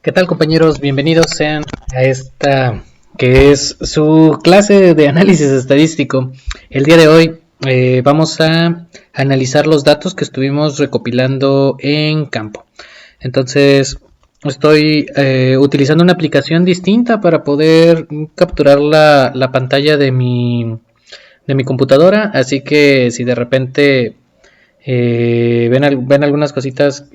¿Qué tal, compañeros? Bienvenidos sean a esta que es su clase de análisis estadístico. El día de hoy vamos a analizar los datos que estuvimos recopilando en campo. Entonces estoy utilizando una aplicación distinta para poder capturar la pantalla de mi computadora, así que si de repente ven algunas cositas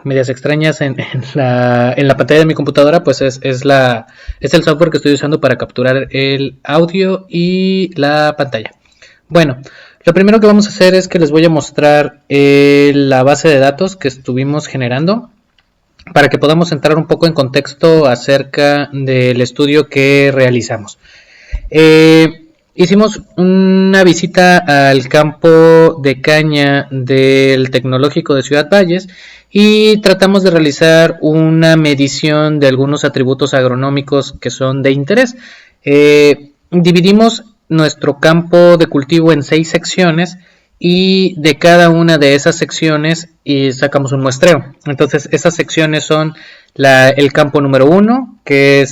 medias extrañas en la pantalla de mi computadora, pues es el software que estoy usando para capturar el audio y la pantalla. Bueno, lo primero que vamos a hacer es que les voy a mostrar la base de datos que estuvimos generando para que podamos entrar un poco en contexto acerca del estudio que realizamos. Hicimos una visita al campo de caña del Tecnológico de Ciudad Valles y tratamos de realizar una medición de algunos atributos agronómicos que son de interés. Dividimos nuestro campo de cultivo en 6 secciones y de cada una de esas secciones sacamos un muestreo. Entonces esas secciones son el campo número 1, que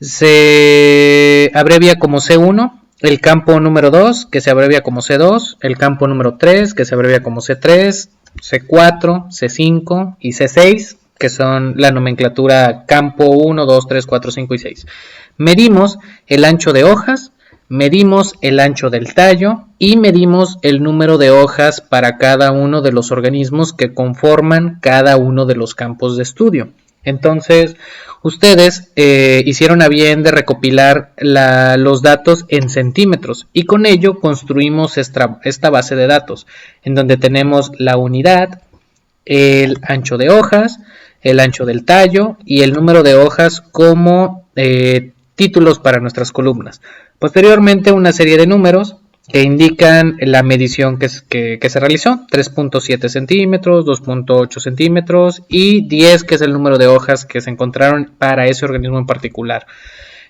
se abrevia como C1, el campo número 2, que se abrevia como C2, el campo número 3, que se abrevia como C3, C4, C5 y C6, que son la nomenclatura campo 1, 2, 3, 4, 5 y 6. Medimos el ancho de hojas, medimos el ancho del tallo y medimos el número de hojas para cada uno de los organismos que conforman cada uno de los campos de estudio. Entonces, ustedes hicieron a bien de recopilar los datos en centímetros y con ello construimos esta base de datos en donde tenemos la unidad, el ancho de hojas, el ancho del tallo y el número de hojas como títulos para nuestras columnas. Posteriormente, una serie de números que indican la medición que se realizó, 3.7 centímetros, 2.8 centímetros y 10, que es el número de hojas que se encontraron para ese organismo en particular.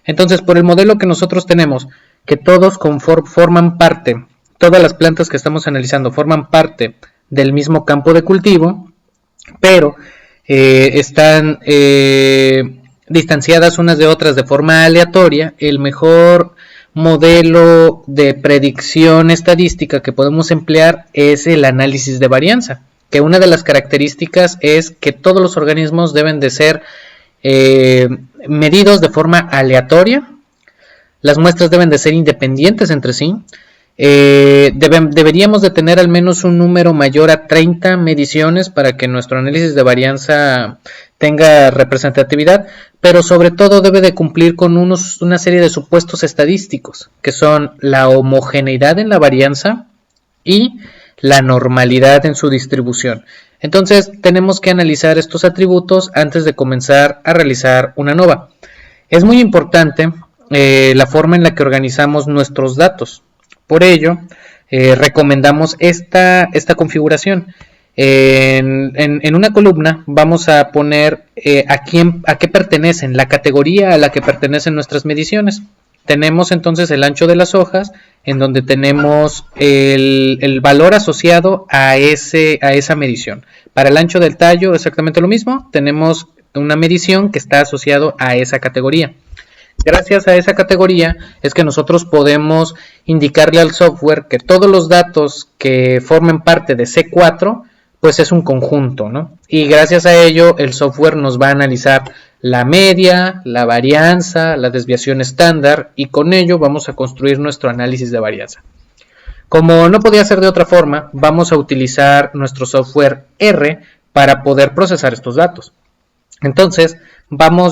Entonces, por el modelo que nosotros tenemos, que todos forman parte, todas las plantas que estamos analizando forman parte del mismo campo de cultivo, pero están distanciadas unas de otras de forma aleatoria, el mejor modelo de predicción estadística que podemos emplear es el análisis de varianza, que una de las características es que todos los organismos deben de ser medidos de forma aleatoria, las muestras deben de ser independientes entre sí, deberíamos de tener al menos un número mayor a 30 mediciones para que nuestro análisis de varianza tenga representatividad, pero sobre todo debe de cumplir con una serie de supuestos estadísticos, que son la homogeneidad en la varianza y la normalidad en su distribución. Entonces tenemos que analizar estos atributos antes de comenzar a realizar una nova. Es muy importante la forma en la que organizamos nuestros datos. Por ello, recomendamos esta configuración. En una columna vamos a poner a qué pertenecen, la categoría a la que pertenecen nuestras mediciones. Tenemos entonces el ancho de las hojas, en donde tenemos el valor asociado a esa medición. Para el ancho del tallo exactamente lo mismo, tenemos una medición que está asociado a esa categoría. Gracias a esa categoría es que nosotros podemos indicarle al software que todos los datos que formen parte de C4 pues es un conjunto, ¿no? Y gracias a ello el software nos va a analizar la media, la varianza, la desviación estándar y con ello vamos a construir nuestro análisis de varianza. Como no podía ser de otra forma, vamos a utilizar nuestro software R para poder procesar estos datos. Entonces,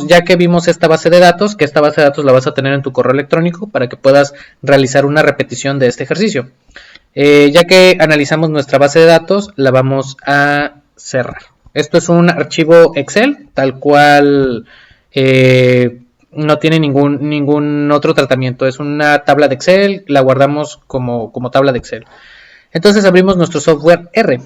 ya que vimos esta base de datos, que esta base de datos la vas a tener en tu correo electrónico para que puedas realizar una repetición de este ejercicio. Ya que analizamos nuestra base de datos, la vamos a cerrar. Esto es un archivo Excel, tal cual no tiene ningún otro tratamiento. Es una tabla de Excel, la guardamos como tabla de Excel. Entonces abrimos nuestro software R.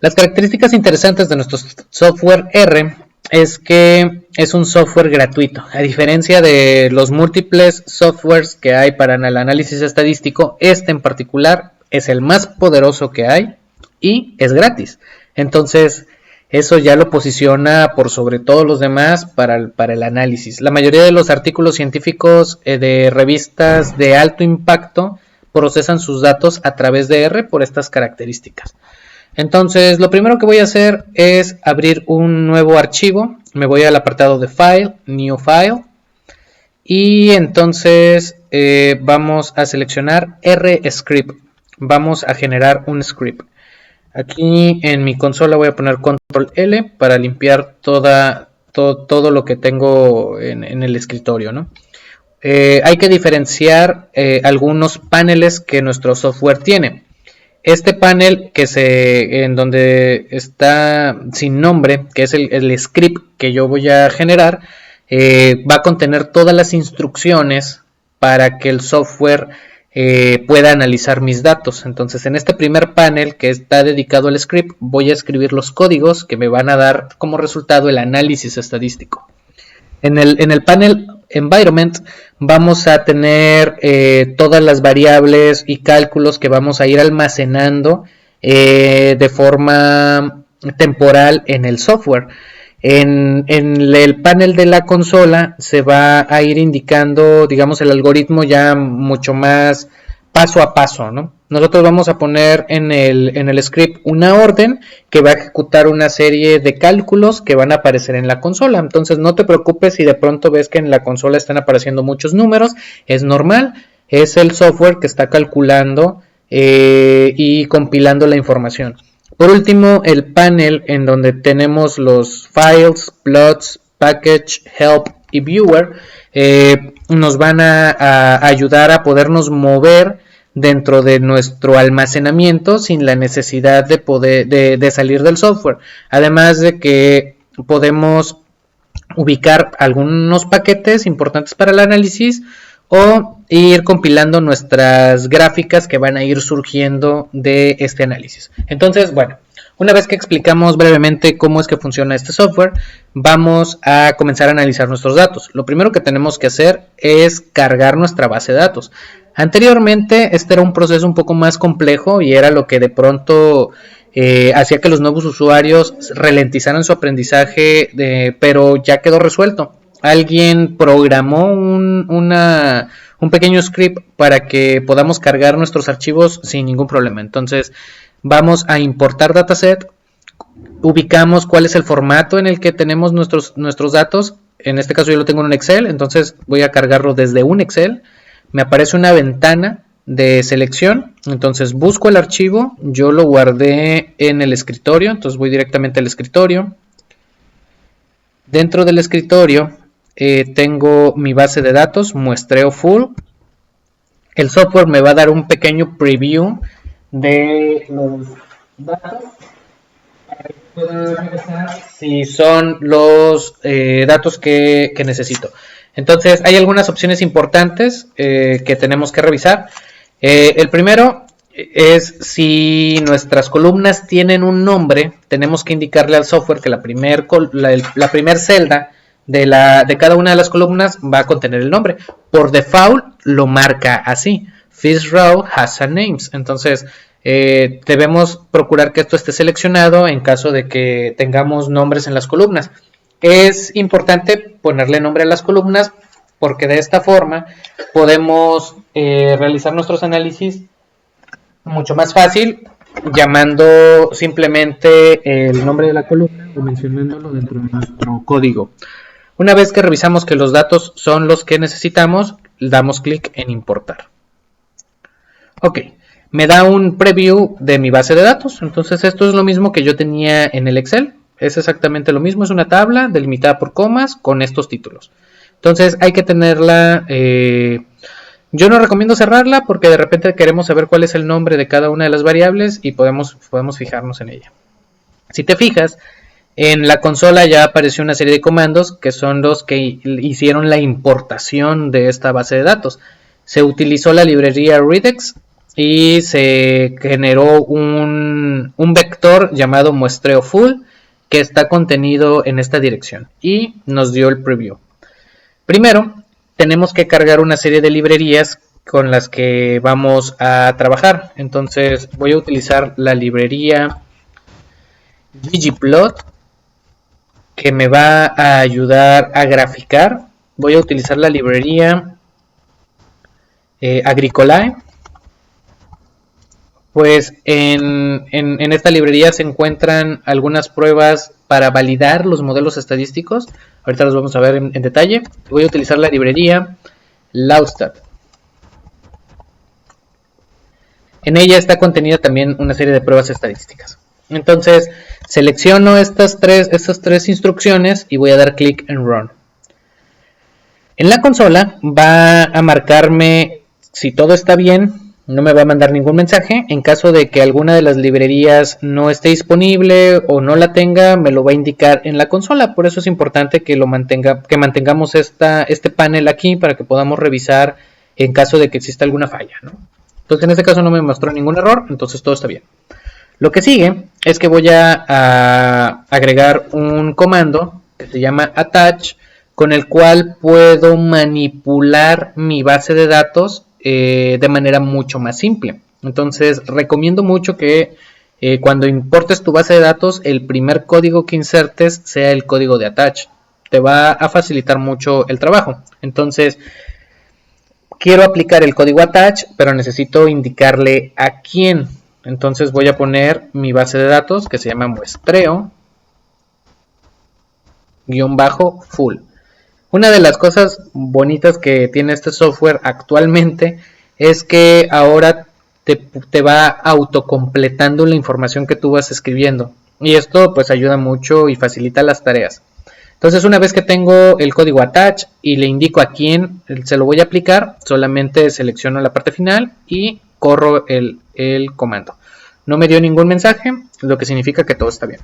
Las características interesantes de nuestro software R es que es un software gratuito. A diferencia de los múltiples softwares que hay para el análisis estadístico, este en particular es el más poderoso que hay y es gratis. Entonces, eso ya lo posiciona por sobre todos los demás para el análisis. La mayoría de los artículos científicos de revistas de alto impacto procesan sus datos a través de R por estas características. Entonces, lo primero que voy a hacer es abrir un nuevo archivo. Me voy al apartado de File, New File. Y entonces vamos a seleccionar RScript. Vamos a generar un script. Aquí en mi consola voy a poner Control L para limpiar todo lo que tengo en el escritorio, ¿no? Hay que diferenciar algunos paneles que nuestro software tiene. Este panel en donde está sin nombre, que es el script que yo voy a generar, va a contener todas las instrucciones para que el software pueda analizar mis datos. Entonces, en este primer panel que está dedicado al script, voy a escribir los códigos que me van a dar como resultado el análisis estadístico. En el panel Environment vamos a tener todas las variables y cálculos que vamos a ir almacenando de forma temporal en el software. En el panel de la consola se va a ir indicando, digamos, el algoritmo ya mucho más paso a paso, ¿no? Nosotros vamos a poner en el script una orden que va a ejecutar una serie de cálculos que van a aparecer en la consola. Entonces no te preocupes si de pronto ves que en la consola están apareciendo muchos números, es normal, es el software que está calculando y compilando la información. Por último, el panel en donde tenemos los files, plots, package, help y viewer nos van a ayudar a podernos mover dentro de nuestro almacenamiento sin la necesidad de salir del software. Además de que podemos ubicar algunos paquetes importantes para el análisis o ir compilando nuestras gráficas que van a ir surgiendo de este análisis. Entonces, bueno, una vez que explicamos brevemente cómo es que funciona este software, vamos a comenzar a analizar nuestros datos. Lo primero que tenemos que hacer es cargar nuestra base de datos. Anteriormente este era un proceso un poco más complejo y era lo que de pronto hacía que los nuevos usuarios ralentizaran su aprendizaje, pero ya quedó resuelto. Alguien programó un pequeño script para que podamos cargar nuestros archivos sin ningún problema. Entonces vamos a importar dataset, ubicamos cuál es el formato en el que tenemos nuestros datos. En este caso yo lo tengo en un Excel, entonces voy a cargarlo desde un Excel. Me aparece una ventana de selección, entonces busco el archivo, yo lo guardé en el escritorio, entonces voy directamente al escritorio. Dentro del escritorio tengo mi base de datos, muestreo full. El software me va a dar un pequeño preview de los datos para que pueda revisar si son los datos que necesito. Entonces hay algunas opciones importantes que tenemos que revisar. El primero es si nuestras columnas tienen un nombre, tenemos que indicarle al software que la primer celda de cada una de las columnas va a contener el nombre. Por default lo marca así. This row has a names. Entonces debemos procurar que esto esté seleccionado en caso de que tengamos nombres en las columnas. Es importante ponerle nombre a las columnas porque de esta forma podemos realizar nuestros análisis mucho más fácil llamando simplemente el nombre de la columna o mencionándolo dentro de nuestro código. Una vez que revisamos que los datos son los que necesitamos, damos clic en importar. Ok, me da un preview de mi base de datos. Entonces esto es lo mismo que yo tenía en el Excel. Es exactamente lo mismo, es una tabla delimitada por comas con estos títulos. Entonces hay que tenerla, yo no recomiendo cerrarla porque de repente queremos saber cuál es el nombre de cada una de las variables y podemos fijarnos en ella. Si te fijas, en la consola ya apareció una serie de comandos que son los que hicieron la importación de esta base de datos. Se utilizó la librería Redex y se generó un vector llamado muestreo full que está contenido en esta dirección y nos dio el preview. Primero tenemos que cargar una serie de librerías con las que vamos a trabajar. Entonces voy a utilizar la librería ggplot, que me va a ayudar a graficar. Voy a utilizar la librería Agricolae. Pues en esta librería se encuentran algunas pruebas para validar los modelos estadísticos. Ahorita los vamos a ver en detalle. Voy a utilizar la librería Laustat. En ella está contenida también una serie de pruebas estadísticas. Entonces selecciono estas tres instrucciones y voy a dar clic en Run. En la consola va a marcarme si todo está bien. No me va a mandar ningún mensaje. En caso de que alguna de las librerías no esté disponible o no la tenga, me lo va a indicar en la consola. Por eso es importante que mantengamos este panel aquí para que podamos revisar en caso de que exista alguna falla, ¿no? Entonces en este caso no me mostró ningún error, entonces todo está bien. Lo que sigue es que voy a agregar un comando que se llama attach, con el cual puedo manipular mi base de datos de manera mucho más simple. Entonces recomiendo mucho que cuando importes tu base de datos, el primer código que insertes sea el código de attach. Te va a facilitar mucho el trabajo. Entonces quiero aplicar el código attach, pero necesito indicarle a quién. Entonces voy a poner mi base de datos que se llama muestreo-full. Una de las cosas bonitas que tiene este software actualmente es que ahora te va autocompletando la información que tú vas escribiendo. Y esto pues ayuda mucho y facilita las tareas. Entonces una vez que tengo el código attach y le indico a quién se lo voy a aplicar, solamente selecciono la parte final y corro el comando. No me dio ningún mensaje, lo que significa que todo está bien.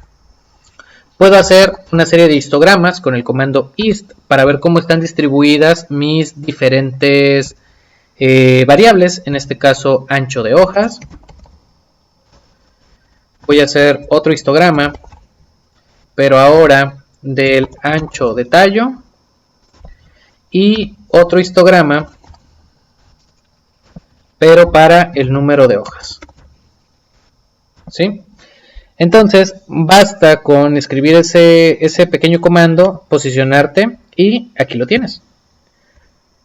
Puedo hacer una serie de histogramas con el comando hist para ver cómo están distribuidas mis diferentes variables, en este caso ancho de hojas. Voy a hacer otro histograma, pero ahora del ancho de tallo, y otro histograma, pero para el número de hojas. ¿Sí? Entonces basta con escribir ese pequeño comando, posicionarte y aquí lo tienes.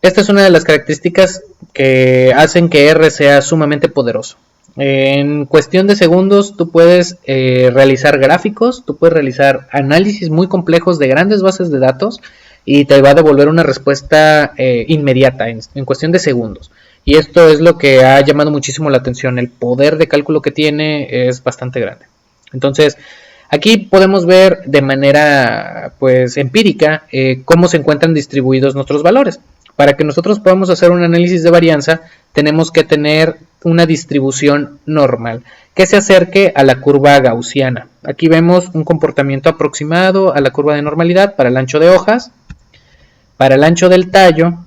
Esta es una de las características que hacen que R sea sumamente poderoso. En cuestión de segundos tú puedes realizar gráficos, tú puedes realizar análisis muy complejos de grandes bases de datos y te va a devolver una respuesta inmediata en cuestión de segundos. Y esto es lo que ha llamado muchísimo la atención. El poder de cálculo que tiene es bastante grande. Entonces, aquí podemos ver de manera pues empírica cómo se encuentran distribuidos nuestros valores. Para que nosotros podamos hacer un análisis de varianza, tenemos que tener una distribución normal que se acerque a la curva gaussiana. Aquí vemos un comportamiento aproximado a la curva de normalidad para el ancho de hojas. Para el ancho del tallo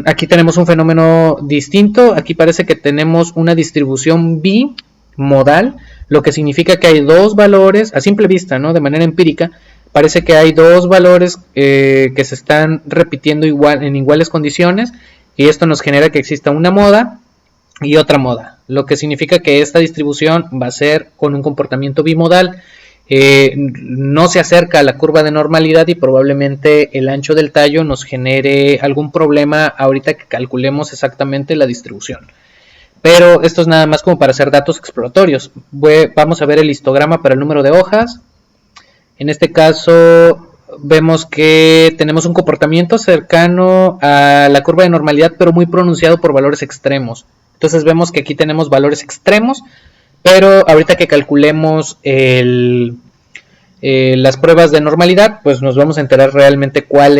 aquí tenemos un fenómeno distinto. Aquí parece que tenemos una distribución bimodal, lo que significa que hay dos valores a simple vista, ¿no? De manera empírica, parece que hay dos valores que se están repitiendo en iguales condiciones, y esto nos genera que exista una moda y otra moda, lo que significa que esta distribución va a ser con un comportamiento bimodal. No se acerca a la curva de normalidad y probablemente el ancho del tallo nos genere algún problema ahorita que calculemos exactamente la distribución. Pero esto es nada más como para hacer datos exploratorios. Vamos a ver el histograma para el número de hojas. En este caso vemos que tenemos un comportamiento cercano a la curva de normalidad, pero muy pronunciado por valores extremos. Entonces vemos que aquí tenemos valores extremos, pero ahorita que calculemos las pruebas de normalidad, pues nos vamos a enterar realmente cuál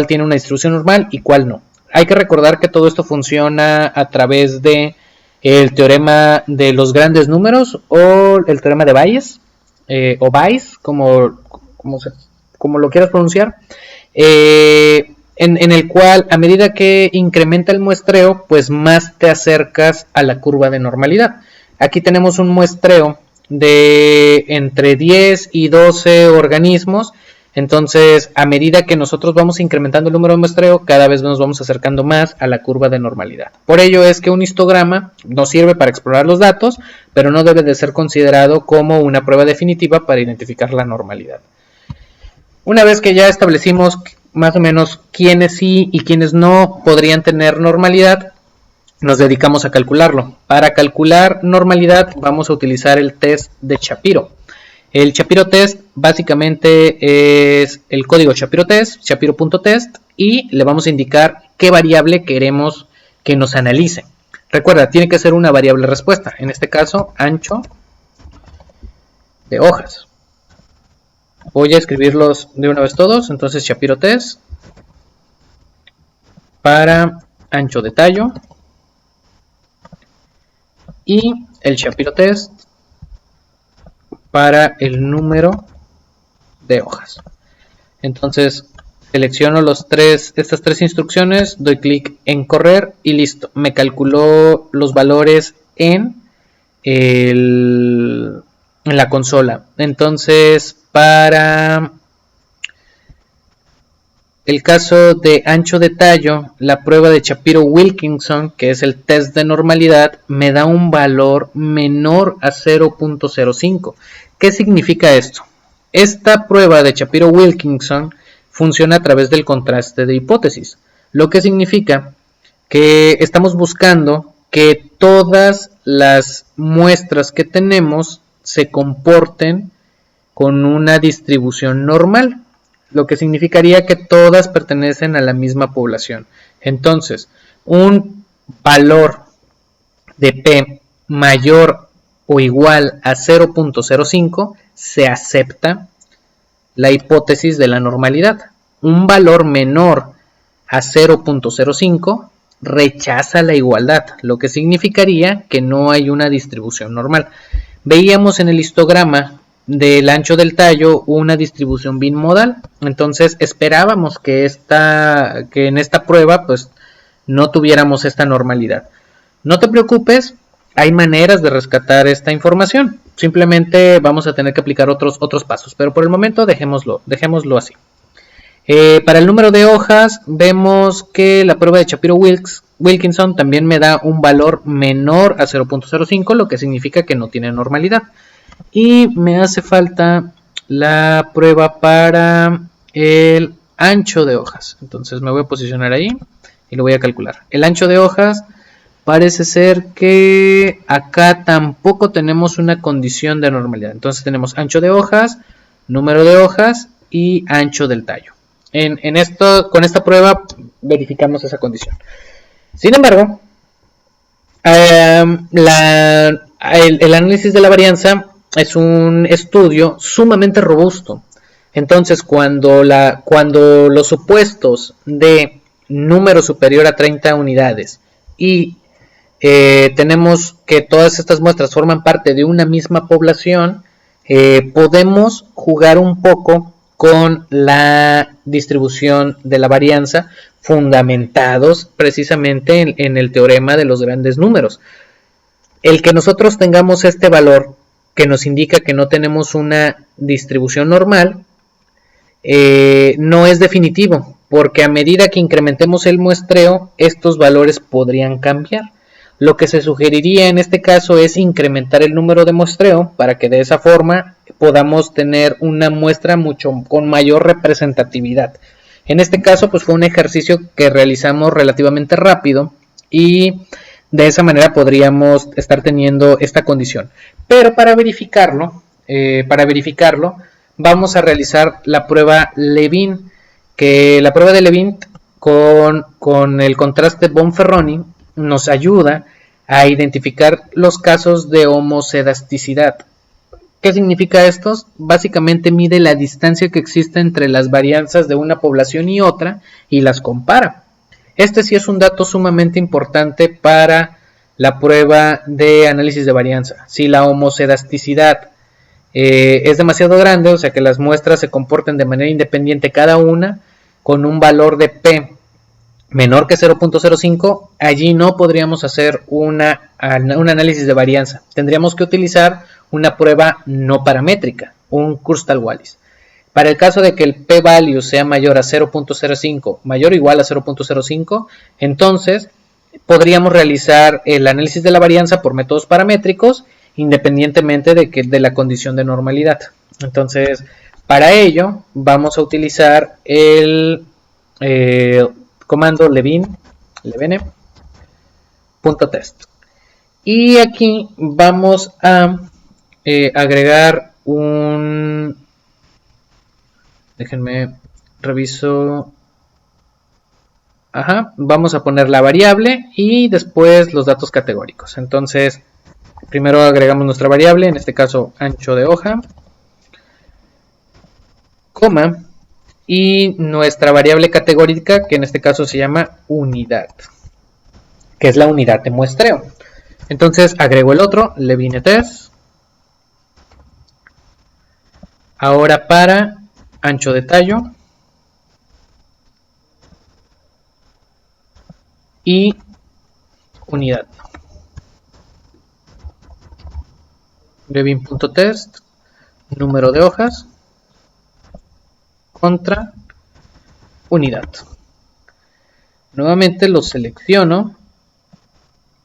tiene una distribución normal y cuál no. Hay que recordar que todo esto funciona a través de el teorema de los grandes números o el teorema de Bayes, o Bayes, como lo quieras pronunciar, en el cual a medida que incrementa el muestreo, pues más te acercas a la curva de normalidad. Aquí tenemos un muestreo de entre 10 y 12 organismos. Entonces, a medida que nosotros vamos incrementando el número de muestreo, cada vez nos vamos acercando más a la curva de normalidad. Por ello es que un histograma nos sirve para explorar los datos, pero no debe de ser considerado como una prueba definitiva para identificar la normalidad. Una vez que ya establecimos más o menos quiénes sí y quiénes no podrían tener normalidad, nos dedicamos a calcularlo. Para calcular normalidad vamos a utilizar el test de Shapiro. El Shapiro test básicamente es el código Shapiro test, shapiro.test, y le vamos a indicar qué variable queremos que nos analice. Recuerda, tiene que ser una variable respuesta, en este caso ancho de hojas. Voy a escribirlos de una vez todos. Entonces Shapiro test para ancho de tallo y el Shapiro test para el número de hojas. Entonces selecciono estas tres instrucciones, doy clic en correr y listo. Me calculó los valores en la consola. Entonces, para el caso de ancho de tallo, la prueba de Shapiro-Wilkinson, que es el test de normalidad, me da un valor menor a 0.05. ¿Qué significa esto? Esta prueba de Shapiro-Wilkinson funciona a través del contraste de hipótesis, lo que significa que estamos buscando que todas las muestras que tenemos se comporten con una distribución normal, lo que significaría que todas pertenecen a la misma población. Entonces, un valor de P mayor o igual a 0.05 se acepta la hipótesis de la normalidad. Un valor menor a 0.05 rechaza la igualdad, lo que significaría que no hay una distribución normal. Veíamos en el histograma del ancho del tallo una distribución bimodal, entonces esperábamos que en esta prueba pues no tuviéramos esta normalidad. No te preocupes, hay maneras de rescatar esta información, simplemente vamos a tener que aplicar otros pasos, pero por el momento dejémoslo así. Para el número de hojas vemos que la prueba de Shapiro-Wilkinson también me da un valor menor a 0.05, lo que significa que no tiene normalidad. Y me hace falta la prueba para el ancho de hojas. Entonces me voy a posicionar ahí y lo voy a calcular. El ancho de hojas parece ser que acá tampoco tenemos una condición de normalidad. Entonces tenemos ancho de hojas, número de hojas y ancho del tallo. Con esta prueba verificamos esa condición. Sin embargo, el análisis de la varianza es un estudio sumamente robusto. Entonces, cuando los supuestos de número superior a 30 unidades y tenemos que todas estas muestras forman parte de una misma población, podemos jugar un poco con la distribución de la varianza, fundamentados precisamente en el teorema de los grandes números. El que nosotros tengamos este valor que nos indica que no tenemos una distribución normal no es definitivo, porque a medida que incrementemos el muestreo, estos valores podrían cambiar. Lo que se sugeriría en este caso es incrementar el número de muestreo para que de esa forma podamos tener una muestra con mayor representatividad. En este caso pues fue un ejercicio que realizamos relativamente rápido y de esa manera podríamos estar teniendo esta condición. Pero para verificarlo vamos a realizar la prueba Levin, que la prueba de Levin con el contraste Bonferroni nos ayuda a identificar los casos de homocedasticidad. ¿Qué significa esto? Básicamente mide la distancia que existe entre las varianzas de una población y otra y las compara. Este sí es un dato sumamente importante para la prueba de análisis de varianza. Si la homocedasticidad es demasiado grande, o sea que las muestras se comporten de manera independiente cada una, con un valor de P menor que 0.05, allí no podríamos hacer un análisis de varianza. Tendríamos que utilizar una prueba no paramétrica, un Kurzweil-Wallis. Para el caso de que el p-value sea mayor a 0.05, mayor o igual a 0.05, entonces podríamos realizar el análisis de la varianza por métodos paramétricos, independientemente de la condición de normalidad. Entonces, para ello vamos a utilizar el comando levine.test. Y aquí vamos a agregar un... Déjenme reviso. Vamos a poner la variable y después los datos categóricos. Entonces, primero agregamos nuestra variable, en este caso ancho de hoja, coma, y nuestra variable categórica, que en este caso se llama unidad, que es la unidad de muestreo. Entonces agrego el otro, levine.test. Ahora para ancho de tallo y unidad. Levine.test, número de hojas contra unidad. Nuevamente lo selecciono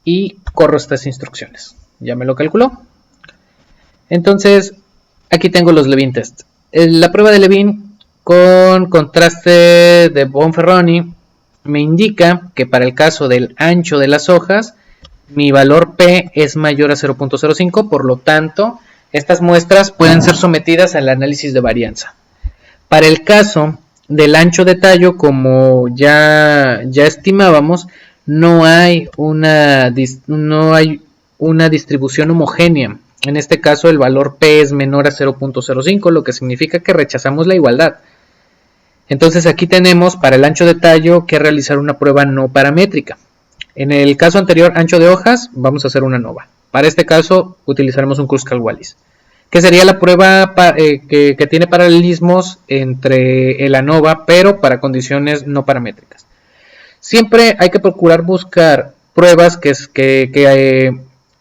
y corro estas instrucciones. Ya me lo calculó. Entonces, aquí tengo los Levine test. La prueba de Levine con contraste de Bonferroni me indica que para el caso del ancho de las hojas, mi valor P es mayor a 0.05, por lo tanto, estas muestras pueden ser sometidas al análisis de varianza. Para el caso del ancho de tallo, como ya estimábamos, no hay una distribución homogénea. En este caso el valor P es menor a 0.05, lo que significa que rechazamos la igualdad. Entonces aquí tenemos para el ancho de tallo que realizar una prueba no paramétrica. En el caso anterior, ancho de hojas, vamos a hacer una ANOVA. Para este caso utilizaremos un Kruskal-Wallis, que sería la prueba que tiene paralelismos entre el ANOVA, pero para condiciones no paramétricas. Siempre hay que procurar buscar pruebas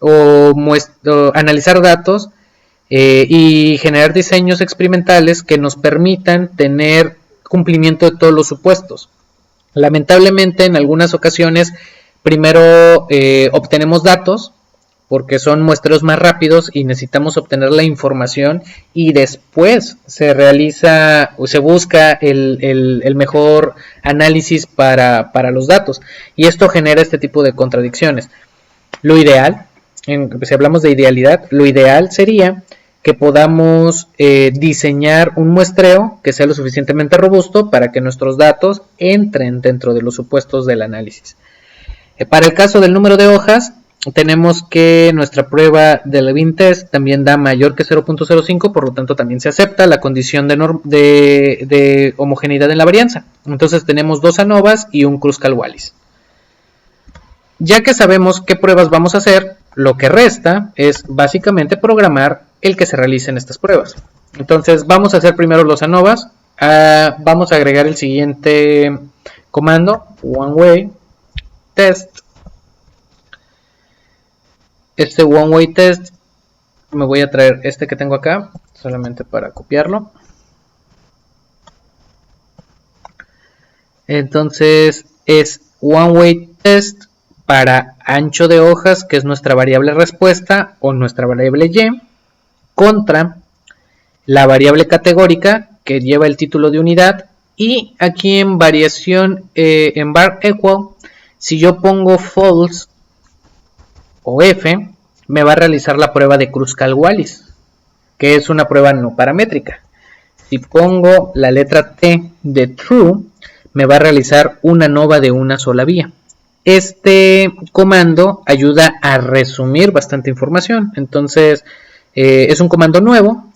o analizar datos y generar diseños experimentales que nos permitan tener cumplimiento de todos los supuestos. Lamentablemente, en algunas ocasiones, primero obtenemos datos porque son muestreos más rápidos y necesitamos obtener la información, y después se realiza o se busca el mejor análisis para los datos, y esto genera este tipo de contradicciones. Lo ideal, si hablamos de idealidad, lo ideal sería que podamos diseñar un muestreo que sea lo suficientemente robusto para que nuestros datos entren dentro de los supuestos del análisis. Para el caso del número de hojas, tenemos que nuestra prueba de Levine test también da mayor que 0.05, por lo tanto también se acepta la condición de homogeneidad en la varianza. Entonces tenemos dos ANOVAs y un Kruskal-Wallis. Ya que sabemos qué pruebas vamos a hacer, lo que resta es básicamente programar el que se realicen estas pruebas. Entonces vamos a hacer primero los ANOVAs. Vamos a agregar el siguiente comando, one-way test. Este one-way test, me voy a traer este que tengo acá, solamente para copiarlo. Entonces es one-way test para ancho de hojas, que es nuestra variable respuesta o nuestra variable y, contra la variable categórica, que lleva el título de unidad, y aquí en variación en var equal, si yo pongo false o F, me va a realizar la prueba de Kruskal-Wallis, que es una prueba no paramétrica. Si pongo la letra T de true, me va a realizar una ANOVA de una sola vía. Este comando ayuda a resumir bastante información. Entonces es un comando nuevo.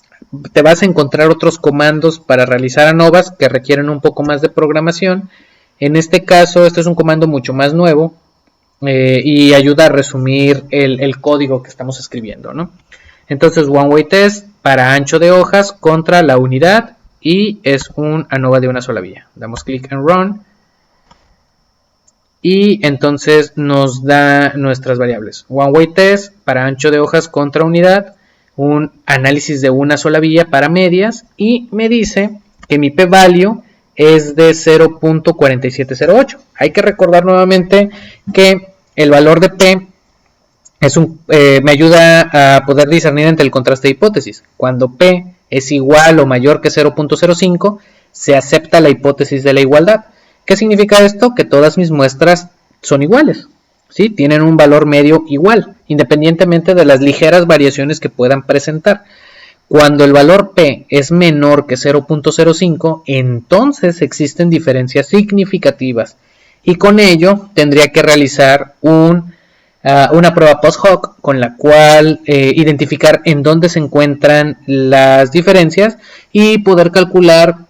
Te vas a encontrar otros comandos para realizar ANOVAs que requieren un poco más de programación. En este caso, este es un comando mucho más nuevo y ayuda a resumir el código que estamos escribiendo, ¿no? Entonces, one way test para ancho de hojas contra la unidad, y es un ANOVA de una sola vía. Damos clic en run y entonces nos da nuestras variables. One way test para ancho de hojas contra unidad, un análisis de una sola vía para medias, y me dice que mi p-value es de 0.4708. Hay que recordar nuevamente que el valor de p me ayuda a poder discernir entre el contraste de hipótesis. Cuando p es igual o mayor que 0.05, se acepta la hipótesis de la igualdad. ¿Qué significa esto? Que todas mis muestras son iguales, ¿sí? Tienen un valor medio igual, independientemente de las ligeras variaciones que puedan presentar. Cuando el valor P es menor que 0.05, entonces existen diferencias significativas y con ello tendría que realizar una prueba post hoc con la cual identificar en dónde se encuentran las diferencias y poder calcular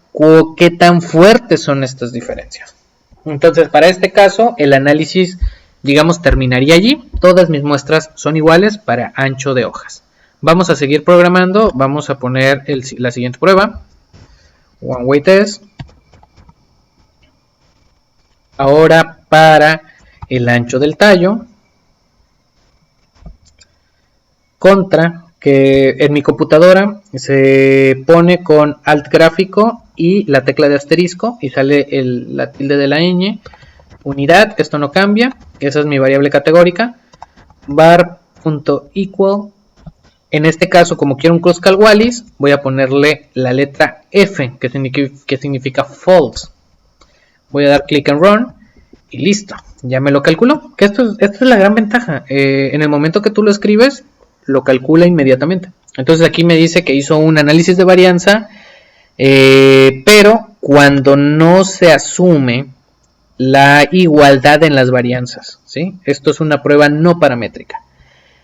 qué tan fuertes son estas diferencias. Entonces, para este caso, el análisis, digamos, terminaría allí. Todas mis muestras son iguales para ancho de hojas. Vamos a seguir programando. Vamos a poner la siguiente prueba. One way test. Ahora para el ancho del tallo. Contra, que en mi computadora se pone con alt gráfico y la tecla de asterisco y sale la tilde de la ñ. Unidad, esto no cambia. Esa es mi variable categórica. Var.equal. En este caso, como quiero un Kruskal-Wallis, voy a ponerle la letra F, que significa false. Voy a dar click and run y listo. Ya me lo calculó. Que esta es la gran ventaja. En el momento que tú lo escribes, lo calcula inmediatamente. Entonces aquí me dice que hizo un análisis de varianza, pero cuando no se asume la igualdad en las varianzas, ¿sí? Esto es una prueba no paramétrica.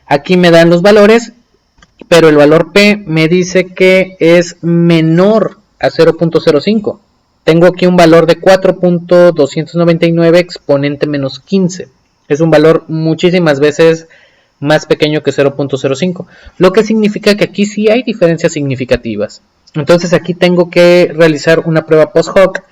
Aquí me dan los valores, pero el valor P me dice que es menor a 0.05. Tengo aquí un valor de 4.299 exponente menos 15. Es un valor muchísimas veces más pequeño que 0.05, lo que significa que aquí sí hay diferencias significativas. Entonces aquí tengo que realizar una prueba post hoc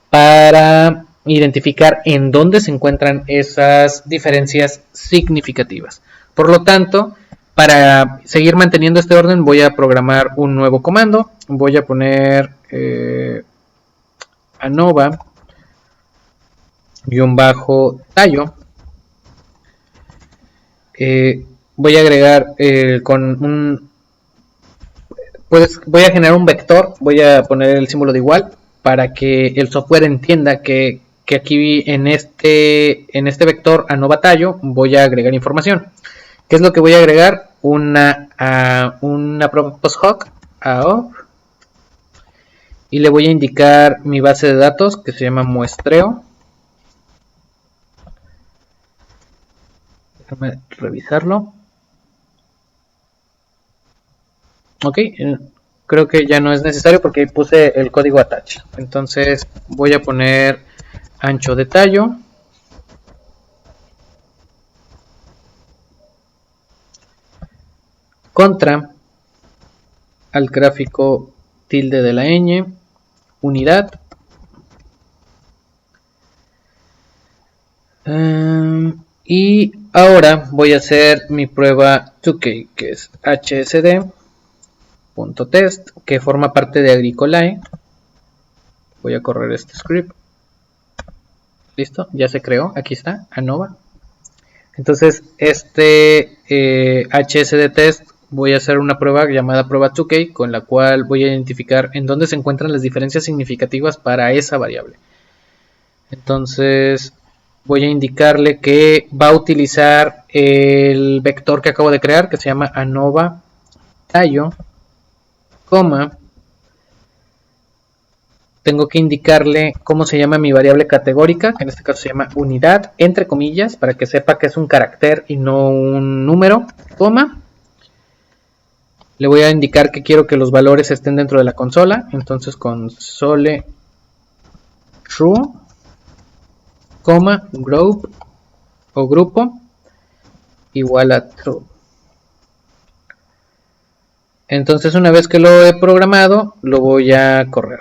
para identificar en dónde se encuentran esas diferencias significativas. Por lo tanto, para seguir manteniendo este orden voy a programar un nuevo comando. Voy a poner ANOVA-tallo. Voy a agregar voy a generar un vector, voy a poner el símbolo de igual para que el software entienda que aquí en este vector ANOVA-tallo voy a agregar información. ¿Qué es lo que voy a agregar? Una prueba post hoc AOV, y le voy a indicar mi base de datos que se llama muestreo. Déjame revisarlo. Ok, creo que ya no es necesario porque puse el código attach. Entonces voy a poner ancho de tallo. Contra al gráfico tilde de la ñ. Unidad. Y ahora voy a hacer mi prueba 2K, que es hsd.test, que forma parte de Agricolae. Voy a correr este script. Listo, ya se creó. Aquí está, ANOVA. Entonces, hsd test, voy a hacer una prueba llamada prueba 2K, con la cual voy a identificar en dónde se encuentran las diferencias significativas para esa variable. Entonces voy a indicarle que va a utilizar el vector que acabo de crear, que se llama ANOVA-tallo, tengo que indicarle cómo se llama mi variable categórica, que en este caso se llama unidad, entre comillas, para que sepa que es un carácter y no un número, le voy a indicar que quiero que los valores estén dentro de la consola, entonces console true, group o grupo igual a true. Entonces una vez que lo he programado, lo voy a correr.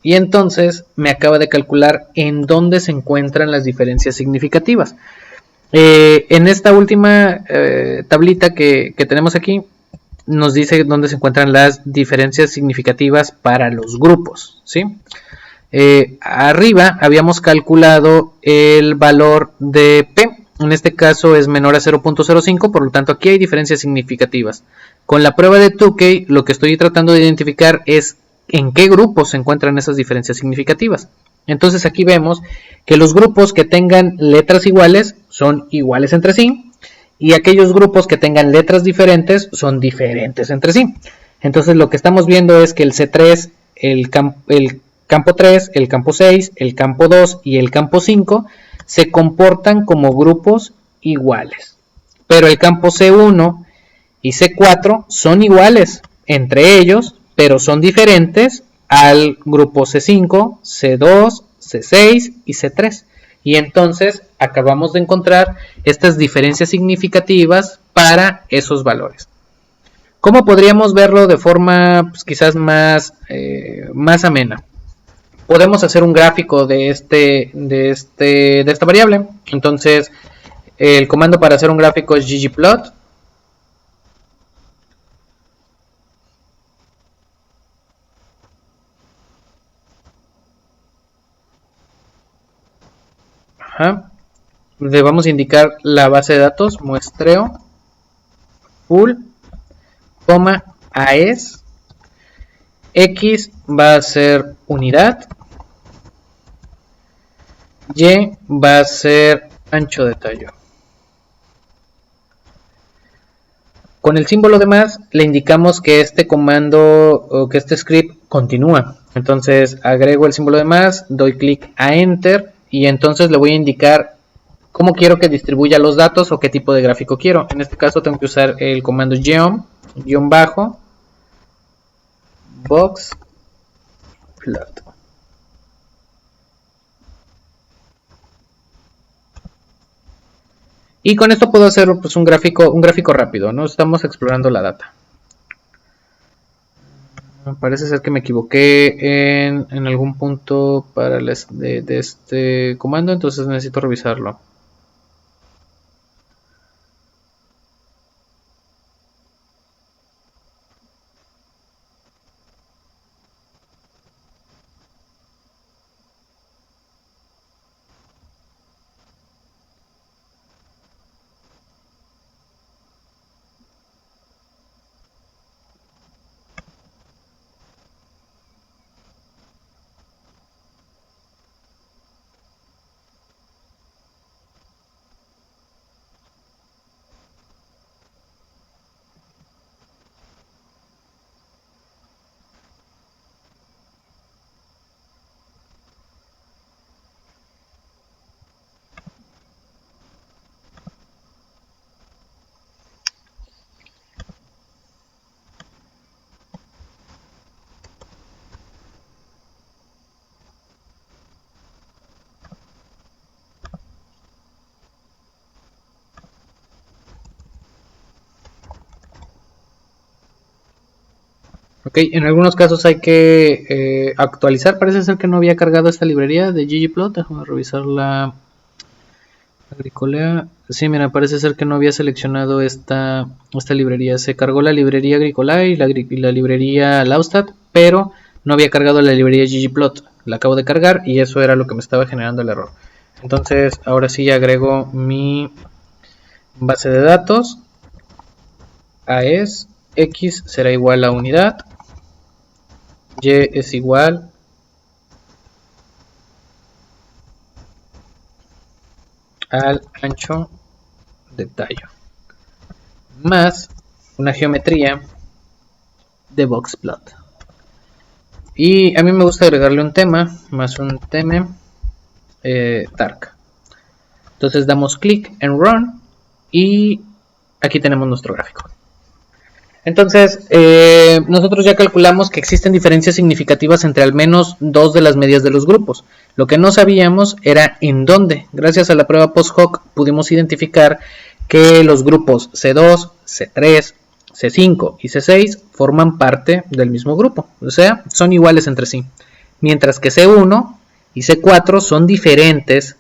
Y entonces me acaba de calcular en dónde se encuentran las diferencias significativas. En esta última tablita que tenemos aquí, nos dice dónde se encuentran las diferencias significativas para los grupos, ¿sí? Arriba habíamos calculado el valor de P, en este caso es menor a 0.05, por lo tanto aquí hay diferencias significativas. Con la prueba de Tukey lo que estoy tratando de identificar es en qué grupos se encuentran esas diferencias significativas. Entonces aquí vemos que los grupos que tengan letras iguales son iguales entre sí, y aquellos grupos que tengan letras diferentes son diferentes entre sí. Entonces lo que estamos viendo es que el C3, el campo 3, el campo 6, el campo 2 y el campo 5 se comportan como grupos iguales. Pero el campo C1 y C4 son iguales entre ellos, pero son diferentes al grupo C5, C2, C6 y C3. Y entonces acabamos de encontrar estas diferencias significativas para esos valores. ¿Cómo podríamos verlo de forma pues, quizás más amena? Podemos hacer un gráfico de esta variable. Entonces, el comando para hacer un gráfico es ggplot. Le vamos a indicar la base de datos, muestreo, full, AES, X va a ser unidad, Y va a ser ancho de tallo. Con el símbolo de más le indicamos que este comando o que este script continúa. Entonces agrego el símbolo de más, doy clic a Enter y entonces le voy a indicar cómo quiero que distribuya los datos o qué tipo de gráfico quiero. En este caso tengo que usar el comando geom-box plot. Y con esto puedo hacer pues, un gráfico rápido, ¿no? Estamos explorando la data. Parece ser que me equivoqué en algún punto para de este comando, entonces necesito revisarlo. Ok, en algunos casos hay que actualizar. Parece ser que no había cargado esta librería de ggplot. Déjame revisar la Agricolea. Sí, mira, parece ser que no había seleccionado esta librería. Se cargó la librería Agricolea y la librería Laustat, pero no había cargado la librería ggplot. La acabo de cargar y eso era lo que me estaba generando el error. Entonces, ahora sí agrego mi base de datos. AES, X será igual a unidad. Y es igual al ancho de tallo más una geometría de boxplot. Y a mí me gusta agregarle un tema más un theme dark. Entonces damos clic en run y aquí tenemos nuestro gráfico. Entonces, nosotros ya calculamos que existen diferencias significativas entre al menos dos de las medias de los grupos. Lo que no sabíamos era en dónde. Gracias a la prueba post-hoc pudimos identificar que los grupos C2, C3, C5 y C6 forman parte del mismo grupo. O sea, son iguales entre sí. Mientras que C1 y C4 son diferentes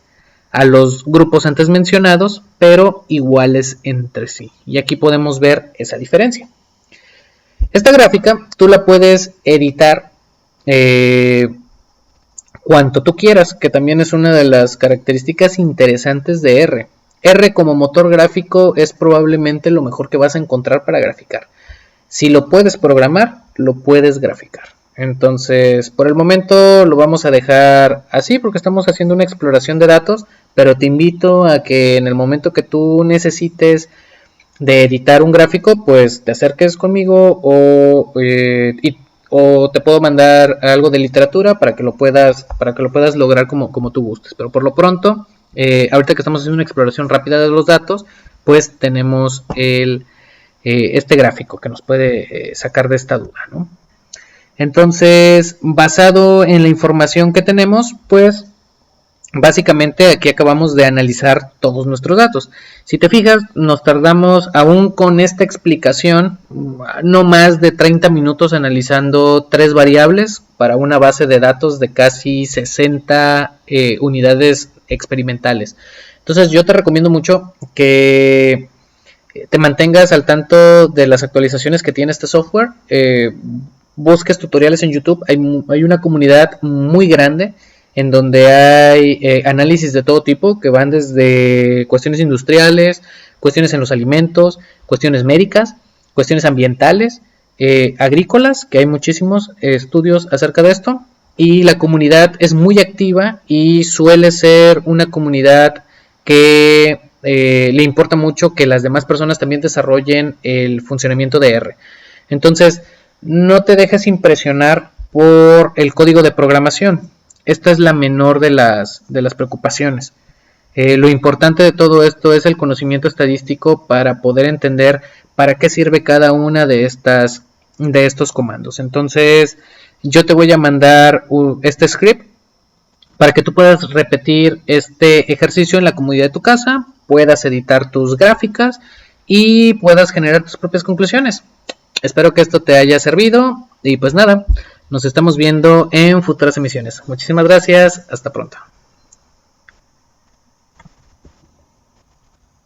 a los grupos antes mencionados, pero iguales entre sí. Y aquí podemos ver esa diferencia. Esta gráfica tú la puedes editar cuanto tú quieras, que también es una de las características interesantes de R. R como motor gráfico es probablemente lo mejor que vas a encontrar para graficar. Si lo puedes programar, lo puedes graficar. Entonces, por el momento lo vamos a dejar así porque estamos haciendo una exploración de datos, pero te invito a que en el momento que tú necesites de editar un gráfico, pues te acerques conmigo o te puedo mandar algo de literatura para que lo puedas lograr como tú gustes. Pero por lo pronto, ahorita que estamos haciendo una exploración rápida de los datos, pues tenemos este gráfico que nos puede sacar de esta duda, ¿no? Entonces, basado en la información que tenemos, pues básicamente aquí acabamos de analizar todos nuestros datos. Si te fijas, nos tardamos aún con esta explicación no más de 30 minutos analizando 3 variables para una base de datos de casi 60 unidades experimentales. Entonces yo te recomiendo mucho que te mantengas al tanto de las actualizaciones que tiene este software. Busques tutoriales en YouTube. Hay una comunidad muy grande en donde hay análisis de todo tipo que van desde cuestiones industriales, cuestiones en los alimentos, cuestiones médicas, cuestiones ambientales, agrícolas, que hay muchísimos estudios acerca de esto, y la comunidad es muy activa y suele ser una comunidad que le importa mucho que las demás personas también desarrollen el funcionamiento de R. Entonces, no te dejes impresionar por el código de programación. Esta es la menor de las preocupaciones. Lo importante de todo esto es el conocimiento estadístico para poder entender para qué sirve cada una de estos comandos. Entonces, yo te voy a mandar este script para que tú puedas repetir este ejercicio en la comodidad de tu casa, puedas editar tus gráficas y puedas generar tus propias conclusiones. Espero que esto te haya servido y pues nada, nos estamos viendo en futuras emisiones. Muchísimas gracias, hasta pronto.